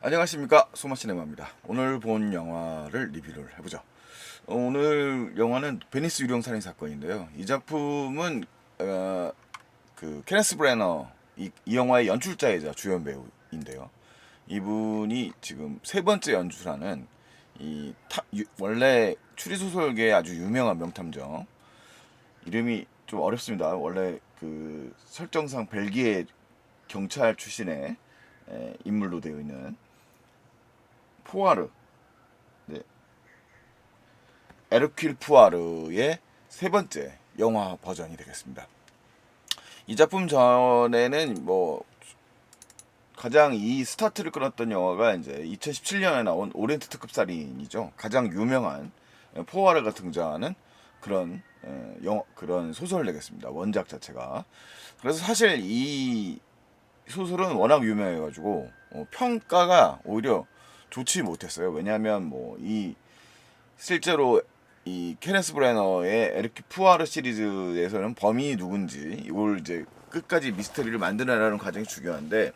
안녕하십니까, 소마시네마입니다. 오늘 본 영화를 리뷰를 해보죠. 오늘 영화는 베니스 유령 살인 사건인데요. 이 작품은 케네스 브래너, 이 영화의 연출자이자 주연 배우인데요. 이분이 지금 세 번째 연출하는 원래 추리소설계의 아주 유명한 명탐정, 이름이 좀 어렵습니다. 원래 그 설정상 벨기에 경찰 출신의 인물로 되어 있는 포아르, 네, 에르큘 푸아르의 세 번째 영화 버전이 되겠습니다. 이 작품 전에는 가장 이 스타트를 끌었던 영화가 이제 2017년에 나온 오리엔트 특급 살인이죠. 가장 유명한 포아르가 등장하는 그런 소설을 내겠습니다. 원작 자체가. 그래서 사실 이 소설은 워낙 유명해가지고 평가가 오히려 좋지 못했어요. 왜냐하면 이 실제로 이 케네스 브래너의 에르키 푸아르 시리즈에서는 범인이 누군지 이걸 이제 끝까지 미스터리를 만드느라는 과정이 중요한데,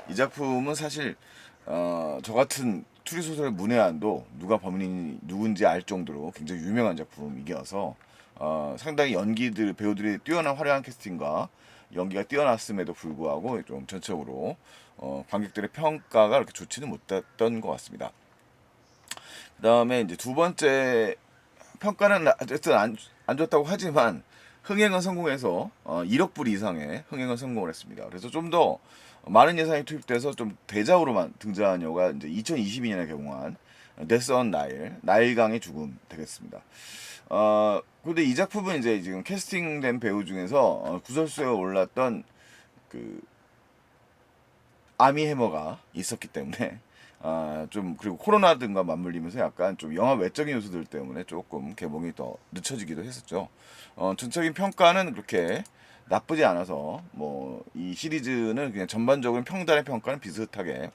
이 작품은 사실 저 같은 추리소설 문외한도 누가 범인이 누군지 알 정도로 굉장히 유명한 작품이어서 상당히 배우들이 뛰어난 화려한 캐스팅과 연기가 뛰어났음에도 불구하고 좀 전체적으로 관객들의 평가가 그렇게 좋지는 못했던 것 같습니다. 그 다음에 이제 두 번째 평가는 어쨌든 안 좋다고 하지만 흥행은 성공해서 1억 불 이상의 흥행은 성공을 했습니다. 그래서 좀 더 많은 예산이 투입돼서 좀 대작으로만 등장한 영화가 이제 2022년에 개봉한 데스 언 나일, 나일강의 죽음 되겠습니다. 근데 이 작품은 이제 지금 캐스팅된 배우 중에서 구설수에 올랐던 그 아미 해머가 있었기 때문에 좀, 그리고 코로나 등과 맞물리면서 약간 좀 영화 외적인 요소들 때문에 조금 개봉이 더 늦춰지기도 했었죠. 전적인 평가는 그렇게 나쁘지 않아서 이 시리즈는 그냥 전반적으로 평단의 평가는 비슷하게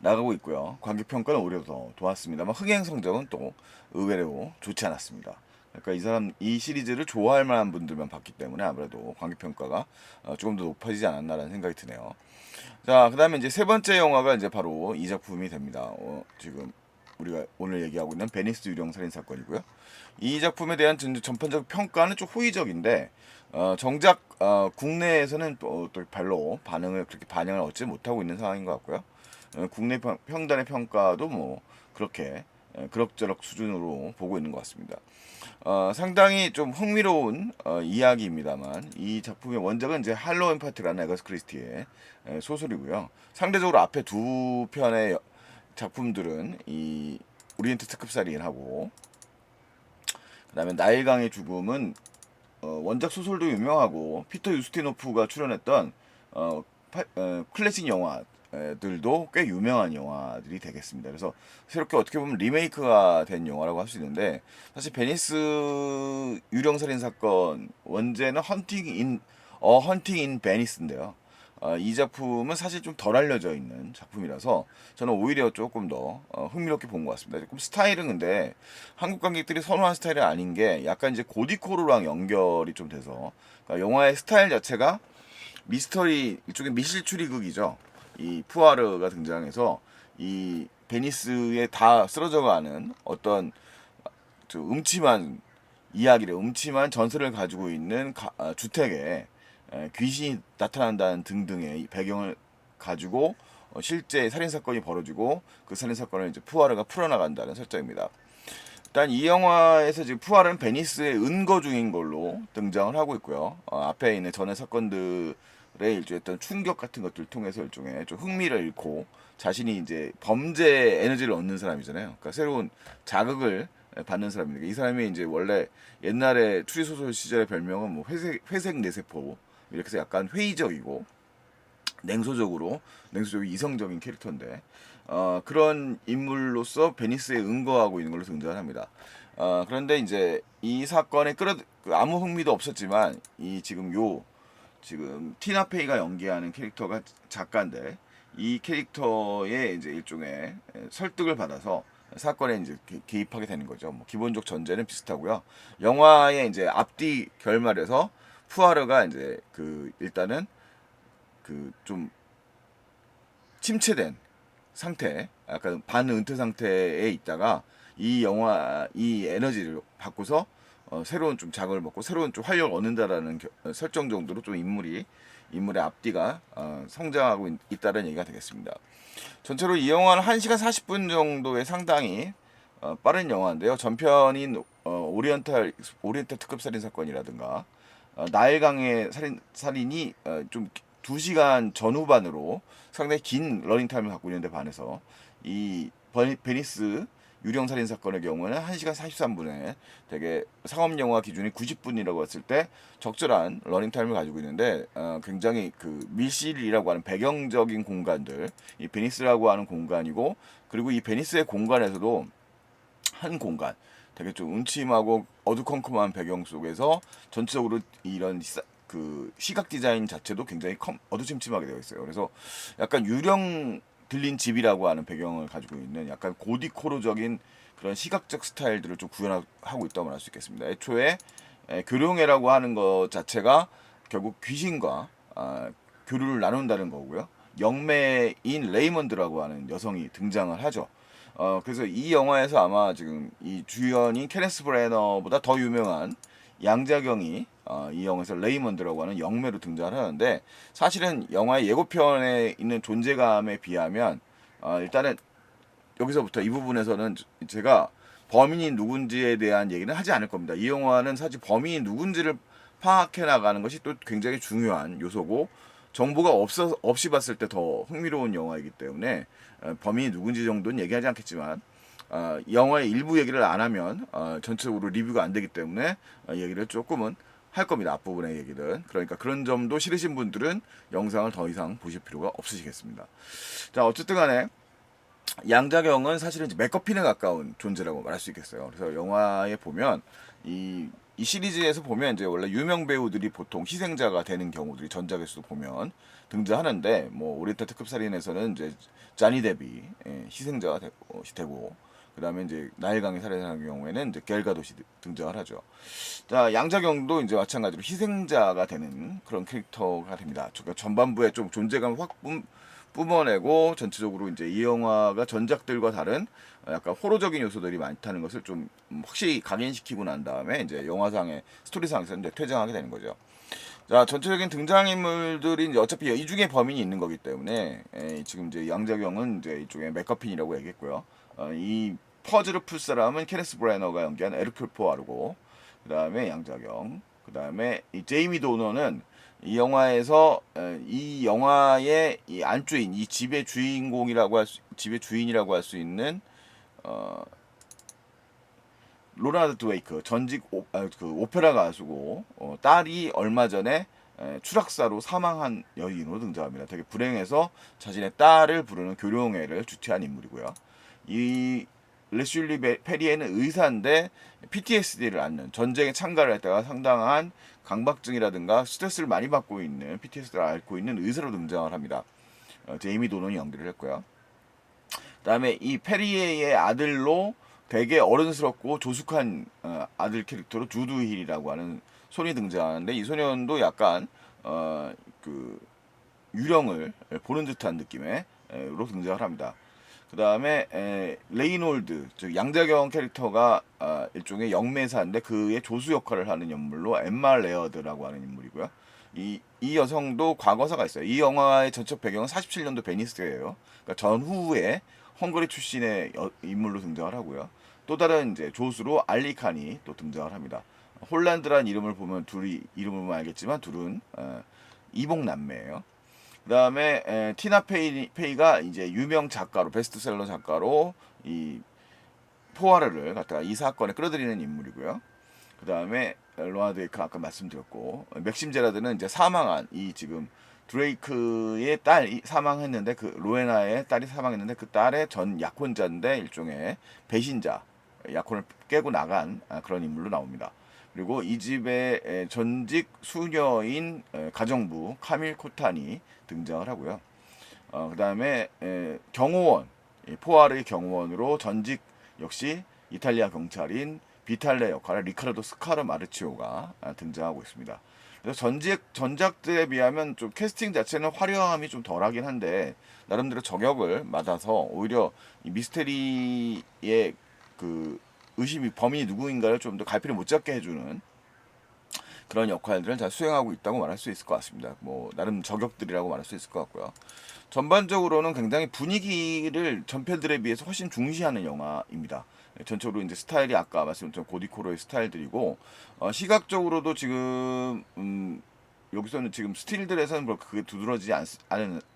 나가고 있고요. 관객 평가는 오히려 더 좋았습니다만 흥행 성적은 또 의외로 좋지 않았습니다. 그러니까 이 시리즈를 좋아할 만한 분들만 봤기 때문에 아무래도 관객 평가가 조금 더 높아지지 않았나라는 생각이 드네요. 자, 그다음에 이제 세 번째 영화가 이제 바로 이 작품이 됩니다. 지금 우리가 오늘 얘기하고 있는 베니스 유령 살인 사건이고요. 이 작품에 대한 전반적 평가는 좀 호의적인데, 정작 국내에서는 또 별로 그렇게 반영을 얻지 못하고 있는 상황인 것 같고요. 국내 평단의 평가도 그렇게 그럭저럭 수준으로 보고 있는 것 같습니다. 상당히 좀 흥미로운 이야기입니다만, 이 작품의 원작은 이제 할로윈 파티라는 에거스 크리스티의 소설이고요. 상대적으로 앞에 두 편의 작품들은 이 오리엔트 특급 살인하고, 그다음에 나일강의 죽음은 원작 소설도 유명하고 피터 유스티노프가 출연했던 클래식 영화들도 꽤 유명한 영화들이 되겠습니다. 그래서 새롭게 어떻게 보면 리메이크가 된 영화라고 할 수 있는데, 사실 베니스 유령살인 사건 원제는 헌팅 인 베니스인데요. 이 작품은 사실 좀 덜 알려져 있는 작품이라서 저는 오히려 조금 더 흥미롭게 본 것 같습니다. 조금 스타일은 근데 한국 관객들이 선호한 스타일이 아닌 게 약간 이제 고디코르랑 연결이 좀 돼서, 그러니까 영화의 스타일 자체가 미스터리, 일종의 미실 추리극이죠. 이 푸아르가 등장해서 이 베니스에 다 쓰러져가는 어떤 음침한 전설을 가지고 있는 주택에 귀신이 나타난다는 등등의 배경을 가지고 실제 살인 사건이 벌어지고 그 살인 사건을 이제 푸아르가 풀어나간다는 설정입니다. 일단 이 영화에서 지금 푸아르는 베니스의 은거 중인 걸로 등장을 하고 있고요. 앞에 있는 전의 사건들의 일종의 어떤 충격 같은 것들을 통해서 일종의 좀 흥미를 잃고 자신이 이제 범죄 에너지를 얻는 사람이잖아요. 그러니까 새로운 자극을 받는 사람입니다. 이 사람이 이제 원래 옛날에 추리소설 시절의 별명은 회색 뇌세포, 이렇게 해서 약간 회의적이고 냉소적이고 이성적인 캐릭터인데, 그런 인물로서 베니스에 응거하고 있는 걸로 등장을 합니다. 그런데 이제 이 사건에 아무 흥미도 없었지만 지금 티나페이가 연기하는 캐릭터가 작가인데, 이 캐릭터의 이제 일종의 설득을 받아서 사건에 이제 개입하게 되는 거죠. 기본적 전제는 비슷하고요. 영화의 이제 앞뒤 결말에서 푸아르가 이제 일단은 좀 침체된 상태, 약간 반은퇴 상태에 있다가 이 에너지를 바꿔서 새로운 좀 자극을 먹고 새로운 좀 활력을 얻는다라는 설정 정도로 좀 인물의 앞뒤가 성장하고 있다는 얘기가 되겠습니다. 전체로 이 영화는 1시간 40분 정도의 상당히 빠른 영화인데요. 전편인 오리엔탈 특급 살인 사건이라든가 나일강의 살인이 좀 2시간 전후반으로 상당히 긴 러닝 타임을 갖고 있는데 반해서 이 베니스 유령 살인 사건의 경우는 1시간 43분에 되게 상업 영화 기준이 90분이라고 했을 때 적절한 러닝 타임을 가지고 있는데 굉장히 그 밀실이라고 하는 배경적인 공간들, 이 베니스라고 하는 공간이고, 그리고 이 베니스의 공간에서도 한 공간, 되게 좀 음침하고 어두컴컴한 배경 속에서 전체적으로 이런 그 시각 디자인 자체도 굉장히 어두침침하게 되어 있어요. 그래서 약간 유령 들린 집이라고 하는 배경을 가지고 있는 약간 고디코르적인 그런 시각적 스타일들을 좀 구현하고 있다고 말할 수 있겠습니다. 애초에 교룡회라고 하는 것 자체가 결국 귀신과 교류를 나눈다는 거고요. 영매인 레이먼드라고 하는 여성이 등장을 하죠. 그래서 이 영화에서 아마 지금 이 주연인 케네스 브래너보다 더 유명한 양자경이 이 영화에서 레이먼드라고 하는 영매로 등장을 하는데, 사실은 영화의 예고편에 있는 존재감에 비하면 일단은 여기서부터 이 부분에서는 제가 범인이 누군지에 대한 얘기는 하지 않을 겁니다. 이 영화는 사실 범인이 누군지를 파악해 나가는 것이 또 굉장히 중요한 요소고, 정보가 없이 봤을 때 더 흥미로운 영화이기 때문에 범인이 누군지 정도는 얘기하지 않겠지만 영화의 일부 얘기를 안 하면 전체적으로 리뷰가 안 되기 때문에 얘기를 조금은 할 겁니다. 앞부분의 얘기는. 그러니까 그런 점도 싫으신 분들은 영상을 더 이상 보실 필요가 없으시겠습니다. 자, 어쨌든 간에 양자경은 사실은 이제 맥커핀에 가까운 존재라고 말할 수 있겠어요. 그래서 영화에 보면 이 시리즈에서 보면 이제 원래 유명 배우들이 보통 희생자가 되는 경우들이 전작에서도 보면 등장하는데, 뭐 오리엔탈 특급 살인에서는 이제 자니 데비 희생자가 되고, 그다음에 이제 나일강의 살인하는 경우에는 이제 겔가도시 등장을 하죠. 자, 양자경도 이제 마찬가지로 희생자가 되는 그런 캐릭터가 됩니다. 그러니까 전반부에 좀 존재감을 확 뿜어내고, 전체적으로 이제 이 영화가 전작들과 다른 약간 호러적인 요소들이 많다는 것을 좀 확실히 각인시키고 난 다음에 이제 영화상의 스토리상에서 이제 퇴장하게 되는 거죠. 자, 전체적인 등장인물들이 이제 어차피 이 중에 범인이 있는 거기 때문에 지금 이제 양자경은 이제 이쪽에 맥커핀이라고 얘기했고요. 이 퍼즐을 풀 사람은 케네스 브래너가 연기한 에르큘 포아르고, 그 다음에 양자경, 그 다음에 이 제이미 도너는 이 영화에서 이 영화의 이 안주인, 이 집의 주인공이라고 집의 주인이라고 할 수 있는 로나드 드웨이크 전직 그 오페라 가수고, 딸이 얼마 전에 추락사로 사망한 여인으로 등장합니다. 되게 불행해서 자신의 딸을 부르는 교룡회를 주최한 인물이고요. 이 레슐리 페리에는 의사인데 PTSD를 앓는, 전쟁에 참가를 했다가 상당한 강박증이라든가 스트레스를 많이 받고 있는, PTSD를 앓고 있는 의사로 등장을 합니다. 제이미 도넌이 연기를 했고요. 그다음에 이 페리에의 아들로 되게 어른스럽고 조숙한 아들 캐릭터로 주드 힐이라고 하는 손이 등장하는데, 이 소년도 약간 그 유령을 보는 듯한 느낌으로 등장을 합니다. 그 다음에 레이놀드, 즉 양자경 캐릭터가 일종의 영매사인데 그의 조수 역할을 하는 인물로 엠마 레어드라고 하는 인물이고요. 이 여성도 과거사가 있어요. 이 영화의 전적 배경은 47년도 베니스예요. 그러니까 전후에 헝가리 출신의 인물로 등장을 하고요. 또 다른 이제 조수로 알리칸이 또 등장을 합니다. 홀란드란 이름을 보면 둘이 이름을 보면 알겠지만 둘은 이복 남매예요. 그다음에 티나 페이가 이제 유명 작가로, 베스트셀러 작가로 이 포아르를 갖다가 이 사건에 끌어들이는 인물이고요. 그다음에 로나드 웨이크 아까 말씀드렸고, 맥심 제라드는 이제 사망한 이 지금 드레이크의 딸이 사망했는데, 그 로에나의 딸이 사망했는데 그 딸의 전 약혼자인데 일종의 배신자, 약혼을 깨고 나간 그런 인물로 나옵니다. 그리고 이 집의 전직 수녀인 가정부 카밀 코탄이 등장을 하고요. 그 다음에 경호원, 포아르의 경호원으로 전직 역시 이탈리아 경찰인 비탈레 역할의 리카르도 스카르 마르치오가 등장하고 있습니다. 그래서 전작들에 비하면 좀 캐스팅 자체는 화려함이 좀 덜하긴 한데 나름대로 저격을 맞아서 오히려 이 미스테리의 그 의심이 범인이 누구인가를 좀 더 갈피를 못 잡게 해주는 그런 역할들을 잘 수행하고 있다고 말할 수 있을 것 같습니다. 뭐 나름 저격들이라고 말할 수 있을 것 같고요. 전반적으로는 굉장히 분위기를 전편들에 비해서 훨씬 중시하는 영화입니다. 전적으로 이제 스타일이 아까 말씀드린 고디코로의 스타일들이고 시각적으로도 지금 여기서는 지금 스틸들에서는 뭐 그게 두드러지지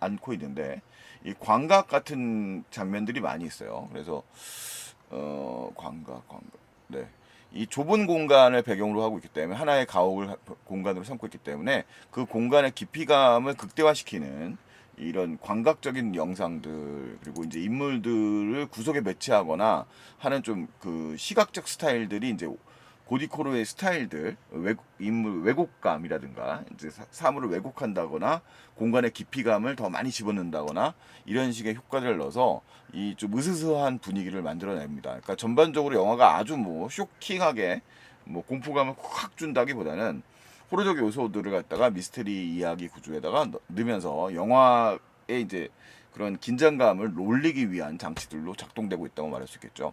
않고 있는데 이 광각 같은 장면들이 많이 있어요. 그래서 광각 네. 이 좁은 공간을 배경으로 하고 있기 때문에 하나의 가옥을 공간으로 삼고 있기 때문에 그 공간의 깊이감을 극대화시키는 이런 광각적인 영상들 그리고 이제 인물들을 구석에 배치하거나 하는 좀 그 시각적 스타일들이 이제 고디코로의 스타일들 인물 왜곡감이라든가 이제 사물을 왜곡한다거나 공간의 깊이감을 더 많이 집어넣는다거나 이런 식의 효과들을 넣어서 이 좀 으스스한 분위기를 만들어냅니다. 그러니까 전반적으로 영화가 아주 뭐 쇼킹하게 뭐 공포감을 확 준다기보다는 호러적 요소들을 갖다가 미스테리 이야기 구조에다가 넣으면서 영화의 이제 그런 긴장감을 올리기 위한 장치들로 작동되고 있다고 말할 수 있겠죠.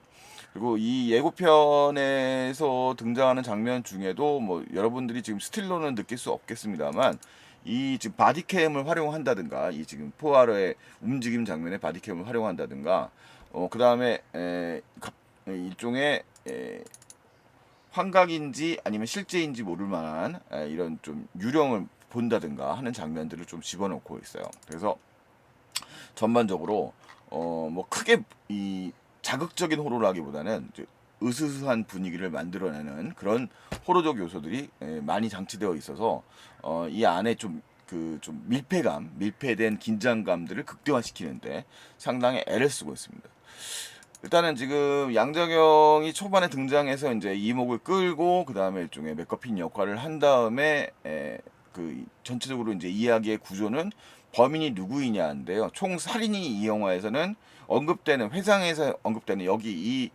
그리고 이 예고편에서 등장하는 장면 중에도 뭐 여러분들이 지금 스틸로는 느낄 수 없겠습니다만 이 지금 바디캠을 활용한다든가 이 지금 포아르의 움직임 장면에 바디캠을 활용한다든가 그 다음에 일종의 환각인지 아니면 실제인지 모를 만한 이런 좀 유령을 본다든가 하는 장면들을 좀 집어넣고 있어요. 그래서 전반적으로 뭐 크게 이 자극적인 호러라기보다는 이제 으스스한 분위기를 만들어내는 그런 호러적 요소들이 많이 장치되어 있어서 이 안에 좀 좀 밀폐된 긴장감들을 극대화시키는데 상당히 애를 쓰고 있습니다. 일단은 지금 양자경이 초반에 등장해서 이제 이목을 끌고 그 다음에 일종의 맥거핀 역할을 한 다음에 그 전체적으로 이제 이야기의 구조는 범인이 누구이냐인데요. 총 살인이 이 영화에서는 언급되는 회상에서 언급되는 여기 이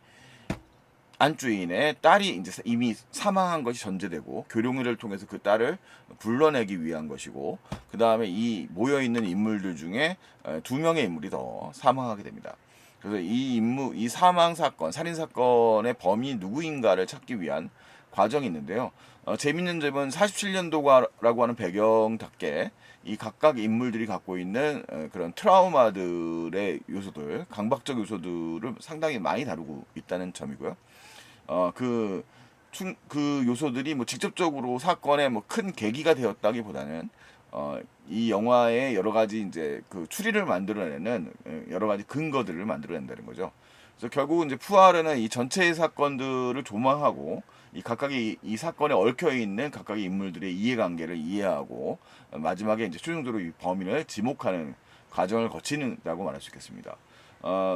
안주인의 딸이 이제 이미 사망한 것이 전제되고 교룡이를 통해서 그 딸을 불러내기 위한 것이고 그 다음에 이 모여 있는 인물들 중에 두 명의 인물이 더 사망하게 됩니다. 그래서 이 사망 사건, 살인 사건의 범인이 누구인가를 찾기 위한 과정이 있는데요. 재밌는 점은 47년도라고 하는 배경답게 이 각각 인물들이 갖고 있는 그런 트라우마들의 요소들, 강박적 요소들을 상당히 많이 다루고 있다는 점이고요. 그, 그 요소들이 뭐 직접적으로 사건의 뭐 큰 계기가 되었다기보다는 이 영화의 여러 가지 이제 그 추리를 만들어내는 여러 가지 근거들을 만들어낸다는 거죠. 그래서 결국은 이제 푸아르는 이 전체의 사건들을 조망하고 이 각각의 이 사건에 얽혀 있는 각각의 인물들의 이해관계를 이해하고 마지막에 이제 최종적으로 이 범인을 지목하는 과정을 거치는다고 말할 수 있겠습니다.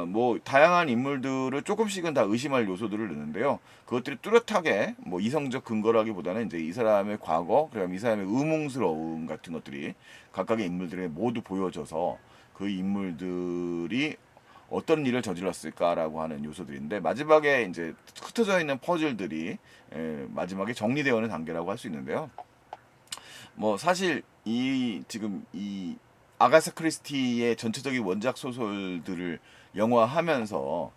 뭐 다양한 인물들을 조금씩은 다 의심할 요소들을 넣는데요. 그것들이 뚜렷하게 뭐 이성적 근거라기보다는 이제 이 사람의 과거, 그다음 이 사람의 의문스러움 같은 것들이 각각의 인물들에 모두 보여져서 그 인물들이 어떤 일을 저질렀을까라고 하는 요소들인데 마지막에 이제 흩어져 있는 퍼즐들이 마지막에 정리되어오는 단계라고 할 수 있는데요. 뭐 사실 이 지금 이 아가사 크리스티의 전체적인 원작 소설들을 영화하면서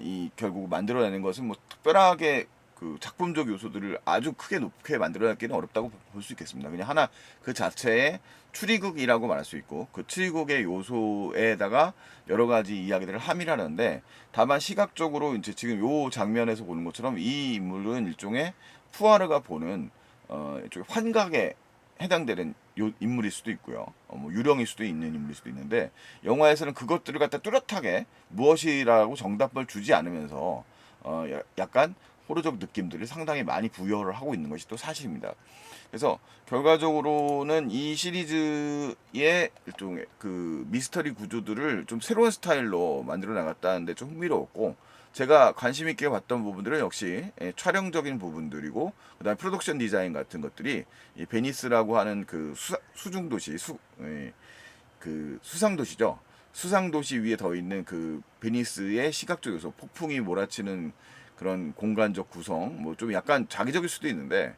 이 결국 만들어내는 것은 뭐 특별하게 그 작품적 요소들을 아주 크게 높게 만들어내기는 어렵다고 볼 수 있겠습니다. 그냥 하나 그 자체의 추리극이라고 말할 수 있고 그 추리극의 요소에다가 여러 가지 이야기들을 함의하는데 다만 시각적으로 이제 지금 요 장면에서 보는 것처럼 이 인물은 일종의 푸아르가 보는 일종의 환각에 해당되는 인물일 수도 있고요. 뭐 유령일 수도 있는 인물일 수도 있는데 영화에서는 그것들을 갖다 뚜렷하게 무엇이라고 정답을 주지 않으면서 약간 호러적 느낌들을 상당히 많이 부여를 하고 있는 것이 또 사실입니다. 그래서 결과적으로는 이 시리즈의 일종의 그 미스터리 구조들을 좀 새로운 스타일로 만들어 나갔다는데 좀 흥미로웠고 제가 관심 있게 봤던 부분들은 역시 촬영적인 부분들이고 그다음에 프로덕션 디자인 같은 것들이 이 베니스라고 하는 그 수중 도시 그 수상 도시죠. 수상 도시 위에 더 있는 그 베니스의 시각적 요소, 폭풍이 몰아치는 그런 공간적 구성, 뭐 좀 약간 자기적일 수도 있는데,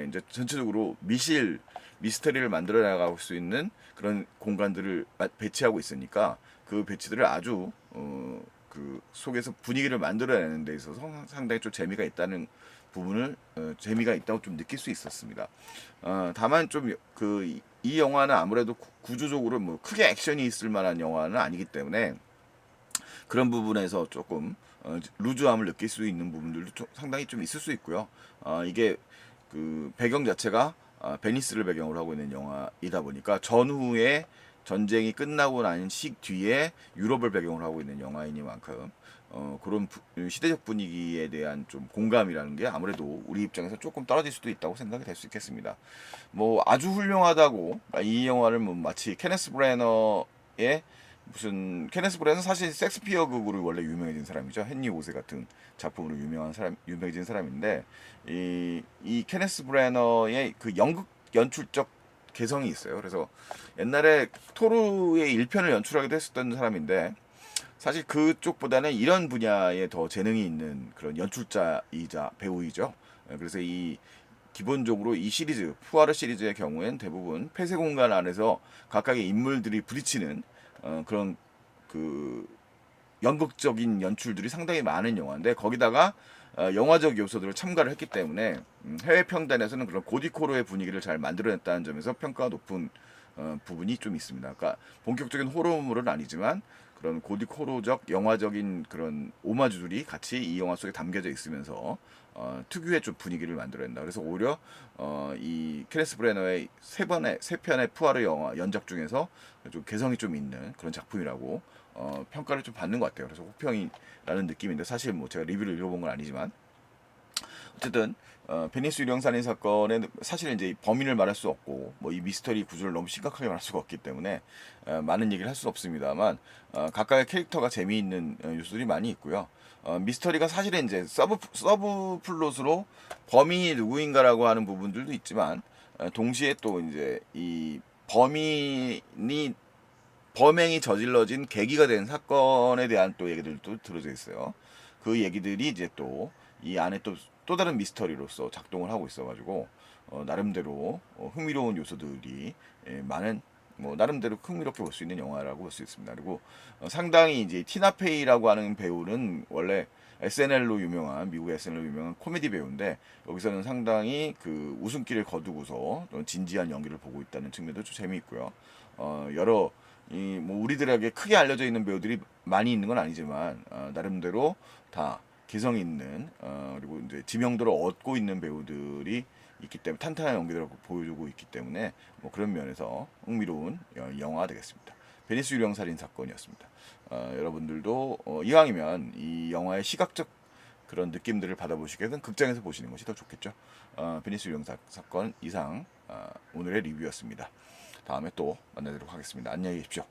이제 전체적으로 미스터리를 만들어 나갈 수 있는 그런 공간들을 배치하고 있으니까 그 배치들을 아주 그 속에서 분위기를 만들어내는 데 있어서 상당히 좀 재미가 있다는 부분을 재미가 있다고 좀 느낄 수 있었습니다. 다만 좀 이 영화는 아무래도 구조적으로 뭐 크게 액션이 있을 만한 영화는 아니기 때문에 그런 부분에서 조금 루즈함을 느낄 수 있는 부분들도 상당히 좀 있을 수 있고요. 이게 그 배경 자체가 베니스를 배경으로 하고 있는 영화이다 보니까 전후에 전쟁이 끝나고 난 뒤에 유럽을 배경으로 하고 있는 영화이니만큼 그런 시대적 분위기에 대한 좀 공감이라는 게 아무래도 우리 입장에서 조금 떨어질 수도 있다고 생각이 될 수 있겠습니다. 뭐 아주 훌륭하다고 이 영화를 뭐 마치 케네스 브래너의 무슨 케네스 브래너는 사실 섹스피어 극으로 원래 유명해진 사람이죠. 헨리 오세 같은 작품으로 유명해진 사람인데 이 케네스 브래너의 그 연극 연출적 개성이 있어요. 그래서 옛날에 토르의 1편을 연출하기도 했었던 사람인데 사실 그쪽보다는 이런 분야에 더 재능이 있는 그런 연출자이자 배우이죠. 그래서 이 기본적으로 이 시리즈 푸아르 시리즈의 경우엔 대부분 폐쇄 공간 안에서 각각의 인물들이 부딪히는 그런 그 연극적인 연출들이 상당히 많은 영화인데 거기다가 영화적 요소들을 첨가를 했기 때문에 해외 평단에서는 그런 고디코로의 분위기를 잘 만들어냈다는 점에서 평가가 높은 부분이 좀 있습니다. 그러니까 본격적인 호러물은 아니지만 그런 고딕호러적 영화적인 그런 오마주들이 같이 이 영화 속에 담겨져 있으면서 특유의 좀 분위기를 만들어낸다. 그래서 오히려 이 케네스 브래너의 세 편의 푸아르 영화 연작 중에서 좀 개성이 좀 있는 그런 작품이라고 평가를 좀 받는 것 같아요. 그래서 호평이라는 느낌인데 사실 뭐 제가 리뷰를 읽어본 건 아니지만 어쨌든 베니스 유령 살인 사건은 사실 이제 범인을 말할 수 없고 뭐 이 미스터리 구조를 너무 심각하게 말할 수가 없기 때문에 많은 얘기를 할 수 없습니다만 각각의 캐릭터가 재미있는 요소들이 많이 있고요. 미스터리가 사실은 이제 서브 플롯으로 범인이 누구인가라고 하는 부분들도 있지만 동시에 또 이제 이 범행이 저질러진 계기가 된 사건에 대한 또 얘기들도 들어져 있어요. 그 얘기들이 이제 또 이 안에 또 다른 미스터리로서 작동을 하고 있어가지고 나름대로 흥미로운 요소들이 많은 뭐 나름대로 흥미롭게 볼 수 있는 영화라고 볼 수 있습니다. 그리고 상당히 이제 티나페이라고 하는 배우는 원래 SNL로 유명한 미국 SNL로 유명한 코미디 배우인데 여기서는 상당히 그 웃음기를 거두고서 진지한 연기를 보고 있다는 측면도 좀 재미있고요. 여러 이 뭐 우리들에게 크게 알려져 있는 배우들이 많이 있는 건 아니지만 나름대로 다 개성 있는 그리고 이제 지명도를 얻고 있는 배우들이 있기 때문에 탄탄한 연기들을 보여주고 있기 때문에 뭐 그런 면에서 흥미로운 영화가 되겠습니다. 베니스 유령 살인 사건이었습니다. 여러분들도 이왕이면 이 영화의 시각적 그런 느낌들을 받아보시게는 극장에서 보시는 것이 더 좋겠죠. 베니스 유령 사건 이상 오늘의 리뷰였습니다. 다음에 또 만나도록 하겠습니다. 안녕히 계십시오.